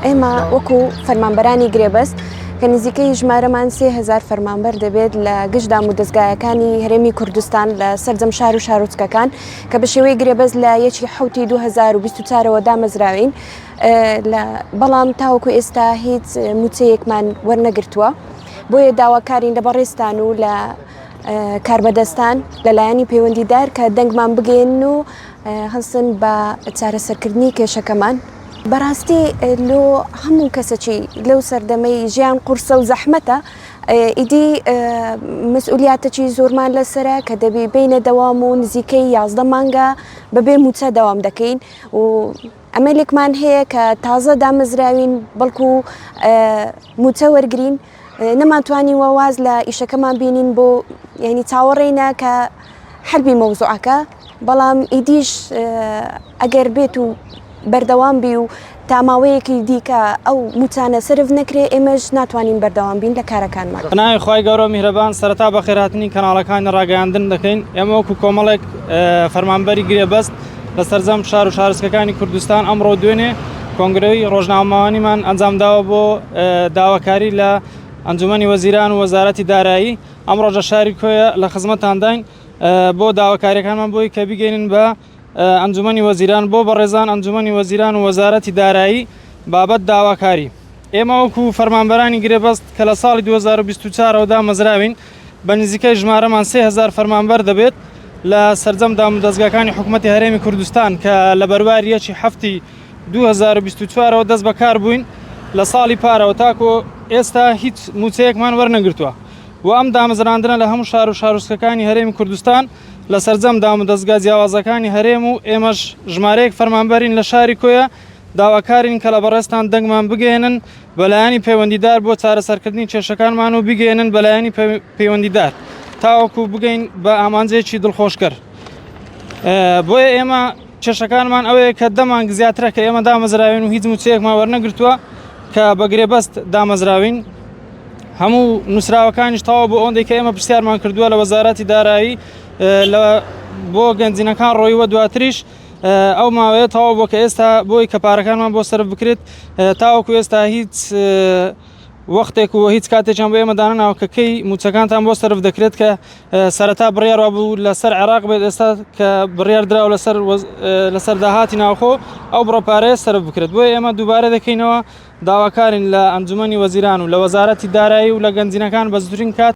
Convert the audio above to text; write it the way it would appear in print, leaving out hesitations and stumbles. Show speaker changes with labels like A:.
A: ئێمە وەکو فەرمانبەرانی گرێبەست کە نزیکەی ژمارەمان 3000 فەرمانبەر دەبێت لە گشتدام و دەستگایەکانی هەرێمی کوردستان لە سەرجەم شار و شارۆچکەکان کە بە شێوەی گرێبەست لە 1/7/2024ەوە دامەزراوین بەڵام تاوەکو ئێستا هیچ موچەیەکمان وەرنەگرتووە بۆیە داواکارین لە بەڕێستان و لە کاربەدەستان لەلایەنی پەیوەندیدار کە دەنگمان بگەین و هەستن بە چارەسەرکردنی کێشەکەمان. بەڕاستی لۆ هەموو کەسێکی لەو سەردەمەی ژیان قورسە و زەحمەتە ئیدی مەسئولیاتێکی زۆرمان لەسرە کە دەبێ بینە دەوام و نزیکەی 11 مانگە بەبێ موچە دەوام دەکەین و ئەمەلێکمان هەیە کە تازە دامەزراوین بەڵکو موچە وەرگرین نەماتوانی وەواز لە ئیشەکەمان بینین بۆ یعنی چاوەڕێینە کە حەلبی مەوزوعەکە بەڵام ئیدیش ئەگەر بێت و بەردەوام بی و تاماوەیەکی دیکە ئەو موچانە سرف نەکرێ ئێمەش ناتوانین بەردەوام بین لە کارەکانمان.
B: بەناوی خی گەورە میهرەبان سەرەتا بە خێرهاتنی کەناڵەکانی ڕاگەیاندن دەکەین. ئێمە وەکو کۆمەڵێک فەرمانبەری گرێبەست لە سەرجەم شار و شارستکەکانی کوردستان ئەمڕۆ دوێنێ کۆنگرەوەی ڕۆژنامەوانیمان ئەنجامداوە بۆ داواکاری لە ئەنجومەنی وەزیران و وەزارەتی دارایی. ئەم ڕۆژە شاری کۆیە لە خزمەتانداین بۆ داواکاریەکانمان بۆی کە بیگەینن بە ئەنجومەنی وەزیران بۆ بەڕێزان ئەنجومەنی وەزیران و وەزارەتی دارایی بابەت داواکاری. ئێمە وەکو فەرمانبەرانی گرێبەست کە لە ساڵی 2024ەوە دامەزراوین بە نزیکەی ژمارەمان 3000 فەرمانبەر دەبێت لە سەرجەم دام و دەستگاکانی حکوومەتی هەرێمی کوردستان کە لە بەرواری 2024ەوە دەست بەکار بووین لە ساڵی پارەوە تاکۆ ئێستا هیچ موچەیەکمان وەرنەگرتووە و ئەم دامەزراندنە لە هەموو شار و شارۆچکەکانی هەرێمی کوردستان لە سەرجەم دام و دەستگا جیاوازەکانی هەرێم و ئێمەش ژمارەیەک فەرمانبەرین لە شاری کۆیە داواکارین کە لە بەڕێستان دەنگمان بگەێنن بەلایەنی پەیوەندیدار بۆ چارەسەرکردنی کێشەکانمان و بگەێنن بەلایەنی پەیوەندیدار تاوەکو بگەین بە ئامانجێکی دڵخۆشکەر. بۆیە ئێمە کێشەکانمان ئەوەیە کە دەمانگ زیاترە کە ئێمە دامەزراوین و هیچ موچەیەکمان وەرنەگرتووە کە بە گرێبەست دامەزراوین. هەموو نووسراوەکانیش تاوا بۆ ئەوەندەی کە ئێمە پرسیارمان کردووە لە وەزارەتی دارایی بۆ گەنجینەکان ڕۆیوە دواتریش ئەو ماوەیە تاوا بۆ کە ئێستا بۆی کە پارەکانمان بۆ سەرف بکرێت تاوەکو ئێستا هیچ وەختێک و هیچ کاتێکیان بۆ ئێمە دانەناوە کە کەی موچەکانتان بۆ سەرف دەکرێت کە سەرەتا بڕیارەوە بوو لەسەر عێراق بێت ئێستا کە بڕیار دراوە لەسەر داهاتی ناوخۆ ئەو بڕۆپارەیە سەرف بکرێت. بۆیە ئێمە دووبارە دەکەینەوە داواکارین لە ئەنجومەنی وەزیران و لە وەزارەتی دارایی و لە گەنجینەکان بە زووترین کات